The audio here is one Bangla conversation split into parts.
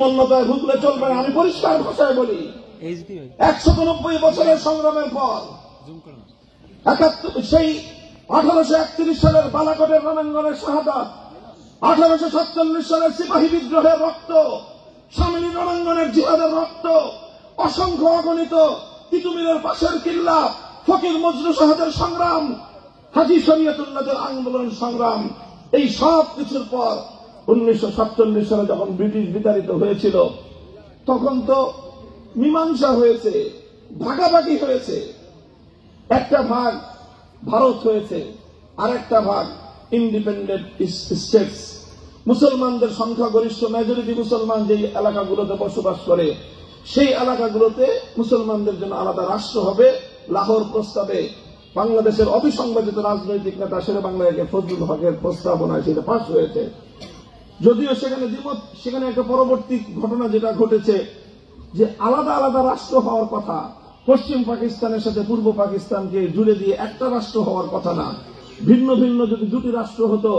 অন্যতায় ভুগলে চলবে না। আমি পরিষ্কার ভাষায় বলি, 190 বছরের সংগ্রামের পর সেই 1831 সালের বালাকোটের রণাঙ্গনের শাহাদাত, 1847 সালের সিপাহী বিদ্রোহের রক্ত, সামিনী রণাঙ্গনের জিহাদের রক্ত, অসংখ্য অগণিত তিতুমিরের পাশের কিল্লা, ফকির মজনু সাহেবের সংগ্রাম, হাজী শরীয়তুল্লাহর আন্দোলন সংগ্রাম, এই সব কিছুর পর 1947 সালে যখন ব্রিটিশ বিতাড়িত হয়েছিল, তখন তো মীমাংসা হয়েছে, ভাগাভাগি হয়েছে। একটা ভাগ ভারত হয়েছে, আর একটা ভাগ ইন্ডিপেন্ডেন্ট স্টেটস। মুসলমানদের সংখ্যাগরিষ্ঠ মেজরিটি মুসলমান যেই এলাকাগুলোতে বসবাস করে, সেই এলাকাগুলোতে মুসলমানদের জন্য আলাদা রাষ্ট্র হবে। লাহোর প্রস্তাবে বাংলাদেশের অবিসংবাদিত রাজনৈতিক নেতা শেরে বাংলাকে ফজলুল হকের প্রস্তাবনায় সেটা পাস হয়েছে। যদিও সেখানে দ্বিমত, সেখানে একটা পরবর্তী ঘটনা যেটা ঘটেছে যে আলাদা আলাদা রাষ্ট্র হওয়ার কথা, পশ্চিম পাকিস্তানের সাথে পূর্ব পাকিস্তানকে জুড়ে দিয়ে একটা রাষ্ট্র হওয়ার কথা না, ভিন্ন ভিন্ন যদি দুটি রাষ্ট্র হতো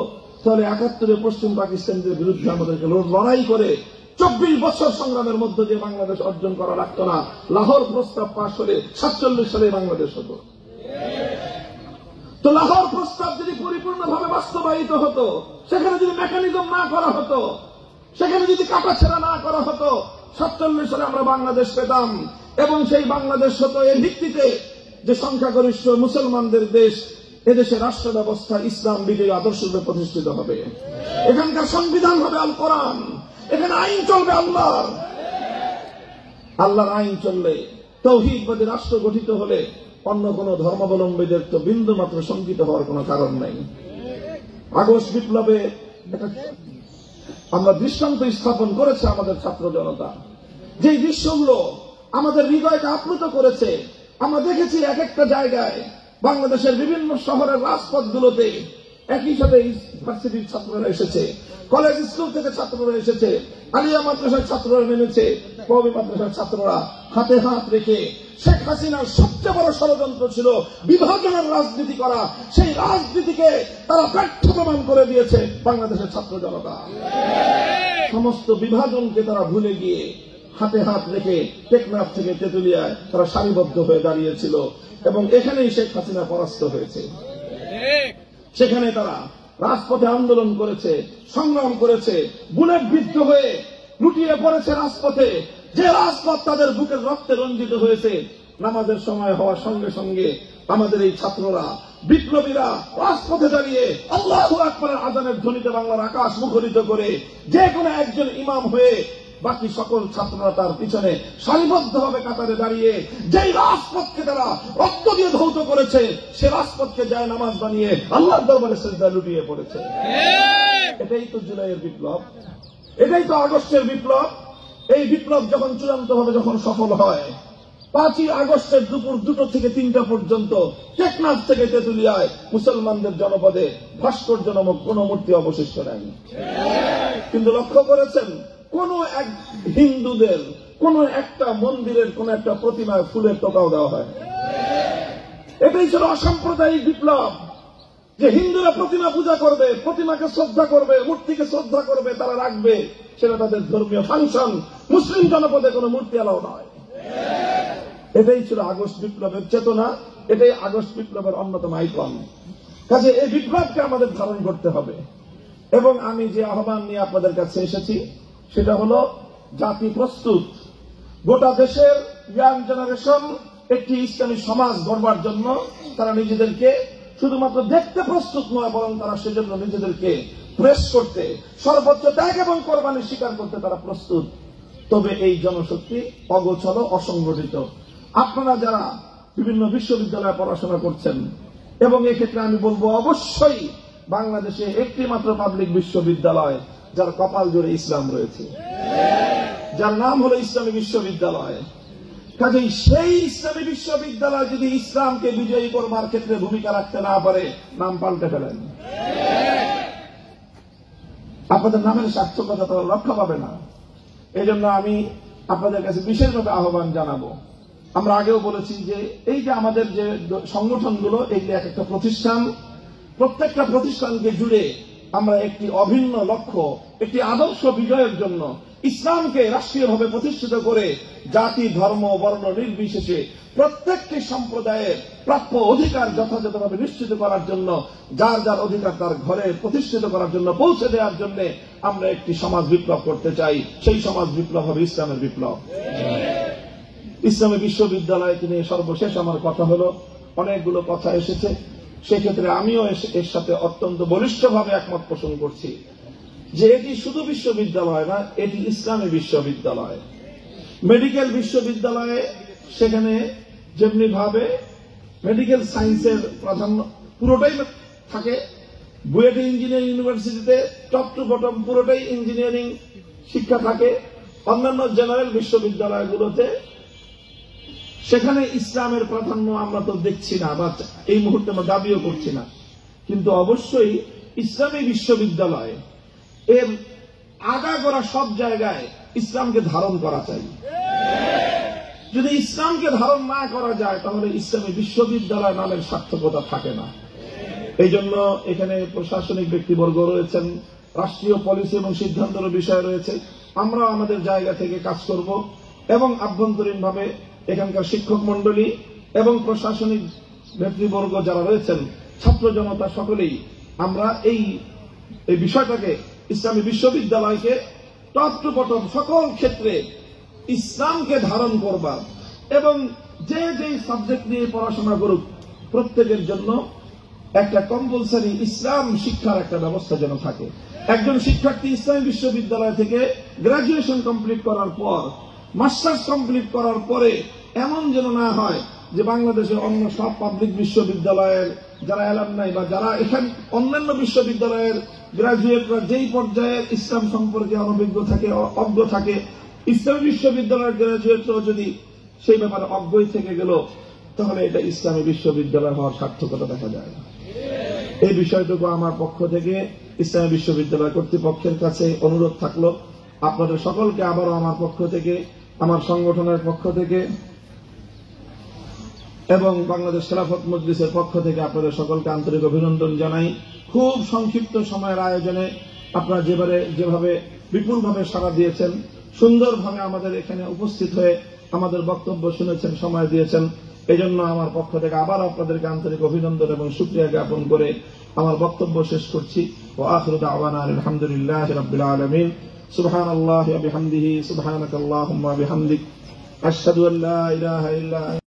তাহলে 71-এ পশ্চিম পাকিস্তানদের বিরুদ্ধে আমাদেরকে লড়াই করে 24 বছর সংগ্রামের মধ্য দিয়ে বাংলাদেশ অর্জন করা লাগতো না। লাহোর প্রস্তাব পাশ হলে 47 সালে বাংলাদেশ হতো। তো লাহোর প্রস্তাব যদি পরিপূর্ণভাবে বাস্তবায়িত হতো, সেখানে যদি মেকানিজম না করা হতো, সেখানে যদি কাটাছেড়া না করা হতো, 47 সালে আমরা বাংলাদেশ পেতাম। এবং সেই বাংলাদেশ হতো এর ভিত্তিতে যে সংখ্যাগরিষ্ঠ মুসলমানদের দেশ, এদেশে রাষ্ট্র ব্যবস্থা ইসলাম বিজয়ী আদর্শ রূপে প্রতিষ্ঠিত হবে। এখানকার সংবিধান হবে আল কোরআন, এখানে আইন চলবে আল্লাহর। আল্লাহর আইন চললে, তাওহীদবাদী রাষ্ট্র গঠিত হলে অন্য কোন ধর্মাবলম্বীদের তো বিন্দু মাত্র শঙ্কিত হওয়ার কোন কারণ নাই। আগস্ট বিপ্লবে আমরা দৃষ্টান্ত স্থাপন করেছে আমাদের ছাত্র জনতা, যে দৃশ্যগুলো আমাদের হৃদয়কে আপ্লুত করেছে। আমরা দেখেছি এক একটা জায়গায় বাংলাদেশের বিভিন্ন শহরের রাজপথগুলোতে একই সাথে ইউনিভার্সিটির ছাত্ররা এসেছে, কলেজ স্কুল থেকে ছাত্ররা এসেছে, আলিয়া মাদ্রাসার ছাত্ররা নেমেছে, কওমি মাদ্রাসার ছাত্ররা হাতে হাত রেখে। শেখ হাসিনার সবচেয়ে বড় ষড়যন্ত্র ছিল বিভাজনের রাজনীতি করা, সেই রাজনীতিকে তারা ব্যর্থ প্রমাণ করে দিয়েছে বাংলাদেশের ছাত্র জনতা। সমস্ত বিভাজনকে তারা ভুলে গিয়ে হাতে হাত রেখে টেকনাফ থেকে তেতুলিয়ায় তারা সারিবদ্ধ হয়ে দাঁড়িয়েছিল, এবং এখানেই শেখ হাসিনা পরাস্ত হয়েছে। সেখানে তারা রাজপথে আন্দোলন করেছে, সংগ্রাম করেছে, বুলেট বিদ্ধ হয়ে লুটিয়ে পড়েছে রাজপথে। যে রাজপথ তাদের বুকের রক্তে রঞ্জিত হয়েছে। নামাজের সময় হওয়ার সঙ্গে সঙ্গে আমাদের এই ছাত্ররা, বিপ্লবীরা রাজপথে দাঁড়িয়ে আল্লাহু আকবারের আযানের ধ্বনিতে বাংলার আকাশ মুখরিত করে যে কোনো একজন ইমাম হয়ে বাকি সকল ছাত্ররা তার পিছনে সারিবদ্ধভাবে কাতারে দাঁড়িয়ে যেই রাজপথকে তারা রক্ত দিয়ে ধৌত করেছে, সে রাজপথকে যায় নামাজ বানিয়ে আল্লাহর দরবারে সিজদায় লুটিয়ে পড়েছে। এটাই তো জুলাইয়ের বিপ্লব, এটাই তো আগস্টের বিপ্লব। এই বিপ্লব যখন চূড়ান্তভাবে যখন সফল হয়, 5ই আগস্টের দুপুর 2টা থেকে 3টা পর্যন্ত টেকনাফ থেকে তেতুলিয়ায় মুসলমানদের জনপদে ভাস্কর্য নামক কোন মূর্তি অবশিষ্ট নাই। কিন্তু লক্ষ্য করেছেন, কোন এক হিন্দুদের কোন একটা মন্দিরের কোন একটা প্রতিমায় ফুলের টোকাও দেওয়া হয়। এটাই ছিল অসাম্প্রদায়িক বিপ্লব, যে হিন্দুরা প্রতিমা পূজা করবে, প্রতিমাকে শ্রদ্ধা করবে, মূর্তিকে শ্রদ্ধা করবে, তারা রাখবে, সেটা তাদের ধর্মীয় ফাংশন। মুসলিম জনপদে কোন মূর্তি এলাও নয়। এটাই ছিল আগস্ট বিপ্লবের চেতনা, এটাই আগস্ট বিপ্লবের অন্যতম আইকন। কাজে এই বিপ্লবকে আমাদের ধারণ করতে হবে। এবং আমি যে আহ্বান নিয়ে আপনাদের কাছে এসেছি সেটা হলো, জাতি প্রস্তুত, গোটা দেশের ইয়াং জেনারেশন একটি ইসলামী সমাজ গড়বার জন্য তারা নিজেদেরকে শুধুমাত্র দেখতে প্রস্তুত নয়, বরং তারা সেজন্য নিজেদেরকে প্রেস করতে, সর্বোচ্চ ত্যাগ এবং কোরবানি স্বীকার করতে তারা প্রস্তুত। তবে এই জনশক্তি অগোচর, অসংগঠিত। আপনারা যারা বিভিন্ন বিশ্ববিদ্যালয়ে পড়াশোনা করছেন, এবং এক্ষেত্রে আমি বলবো অবশ্যই বাংলাদেশে একটি মাত্র পাবলিক বিশ্ববিদ্যালয় যার কপাল জুড়ে ইসলাম রয়েছে, যার নাম হলো ইসলামী বিশ্ববিদ্যালয়। কাজেই সেই ইসলামী বিশ্ববিদ্যালয় যদি ইসলামকে বিজয়ী করবার ক্ষেত্রে ভূমিকা রাখতে না পারে, নাম পাল্টে ফেলেন। আপনাদের নামের সার্থকতা তো রক্ষা পাবে না। এই জন্য আমি আপনাদের কাছে বিশেষভাবে আহ্বান জানাবো। আমরা আগেও বলেছি যে এই যে আমাদের যে সংগঠনগুলো, এইগুলো এক একটা প্রতিষ্ঠান, প্রত্যেকটা প্রতিষ্ঠানকে জুড়ে আমরা একটি অভিন্ন লক্ষ্য, একটি আদর্শ বিজয়ের জন্য ইসলামকে রাষ্ট্রীয়ভাবে প্রতিষ্ঠিত করে জাতি ধর্ম বর্ণ নির্বিশেষে প্রত্যেকটি সম্প্রদায়ের প্রাপ্য অধিকার যথাযথভাবে নিশ্চিত করার জন্য, যার যার অধিকার তার ঘরে প্রতিষ্ঠিত করার জন্য, পৌঁছে দেওয়ার জন্য আমরা একটি সমাজ বিপ্লব করতে চাই। সেই সমাজ বিপ্লব হবে ইসলামের বিপ্লব। ইসলামী বিশ্ববিদ্যালয়কে নিয়ে সর্বশেষ আমার কথা হলো, অনেকগুলো কথা এসেছে, সেক্ষেত্রে আমিও এর সাথে অত্যন্ত বলিষ্ঠভাবে একমত পোষণ করছি যে এটি শুধু বিশ্ববিদ্যালয় না, এটি ইসলামী বিশ্ববিদ্যালয়। মেডিকেল বিশ্ববিদ্যালয়ে সেখানে যেমনি ভাবে মেডিকেল সায়েন্সের প্রাধান্য পুরোটাই থাকে, বুয়েট ইঞ্জিনিয়ারিং ইউনিভার্সিটিতে টপ টু বটম পুরোটাই ইঞ্জিনিয়ারিং শিক্ষা থাকে, অন্যান্য জেনারেল বিশ্ববিদ্যালয়গুলোতে সেখানে ইসলামের প্রাধান্য আমরা তো দেখছি না, বা এই মুহূর্তে আমরা দাবিও করছি না। কিন্তু অবশ্যই ইসলামী বিশ্ববিদ্যালয় এর আগাগোড়া সব জায়গায় ইসলামকে ধারণ করা চাই। যদি ইসলামকে ধারণ না করা যায় তাহলে ইসলামী বিশ্ববিদ্যালয় নামের সার্থকতা থাকে না। এই জন্য এখানে প্রশাসনিক ব্যক্তিবর্গ রয়েছেন, রাষ্ট্রীয় পলিসি এবং সিদ্ধান্তের বিষয় রয়েছে। আমরা আমাদের জায়গা থেকে কাজ করব এবং আভ্যন্তরীণভাবে এখানকার শিক্ষক মন্ডলী এবং প্রশাসনিক ব্যক্তিবর্গ যারা রয়েছেন, ছাত্র জনতা সকলেই আমরা এই বিষয়টাকে, ইসলামী বিশ্ববিদ্যালয়কে টপ টু বটম সকল ক্ষেত্রে ইসলামকে ধারণ করবার এবং যে যে সাবজেক্ট নিয়ে পড়াশোনা করুক প্রত্যেকের জন্য একটা কম্পালসারি ইসলাম শিক্ষার একটা ব্যবস্থা যেন থাকে। একজন শিক্ষার্থী ইসলামী বিশ্ববিদ্যালয় থেকে গ্রাজুয়েশন কমপ্লিট করার পর, মাস্টার্স কমপ্লিট করার পরে এমন যেন না হয় যে বাংলাদেশের অন্য সব পাবলিক বিশ্ববিদ্যালয়ের যারা অ্যালামনাই বা যারা এখানে অন্যান্য বিশ্ববিদ্যালয়ের গ্রাজুয়েটরা যেই পর্যায়ে ইসলাম সম্পর্কে অনভিজ্ঞ থাকে, অজ্ঞ থাকে, ইসলামী বিশ্ববিদ্যালয়ের গ্রাজুয়েটরাও যদি সেই ব্যাপারে অজ্ঞই থেকে গেল, তাহলে এটা ইসলামী বিশ্ববিদ্যালয় হওয়ার সার্থকতা দেখা যায় না। এই বিষয়টুকু আমার পক্ষ থেকে ইসলামী বিশ্ববিদ্যালয় কর্তৃপক্ষের কাছে অনুরোধ থাকলো। আপনাদের সকলকে আবারও আমার পক্ষ থেকে, আমার সংগঠনের পক্ষ থেকে এবং বাংলাদেশ খেলাফত মজলিসের পক্ষ থেকে আপনাদের সকলকে আন্তরিক অভিনন্দন জানাই। খুব সংক্ষিপ্ত সময়ের আয়োজনে আপনারা যেভাবে বিপুলভাবে সাড়া দিয়েছেন, সুন্দরভাবে আমাদের এখানে উপস্থিত হয়ে আমাদের বক্তব্য শুনেছেন, সময় দিয়েছেন, এজন্য আমার পক্ষ থেকে আবার আপনাদেরকে আন্তরিক অভিনন্দন এবং শুকরিয়া জ্ঞাপন করে আমার বক্তব্য শেষ করছি। ওয়া আখিরু দাওয়ানা আলহামদুলিল্লাহি রাব্বিল আলামিন। সুবহানাল্লাহি ওয়া বিহামদিহি, সুবহানাকাল্লাহুম্মা ওয়া বিহামদিক, আশহাদু আল্লা ইলাহা ইল্লা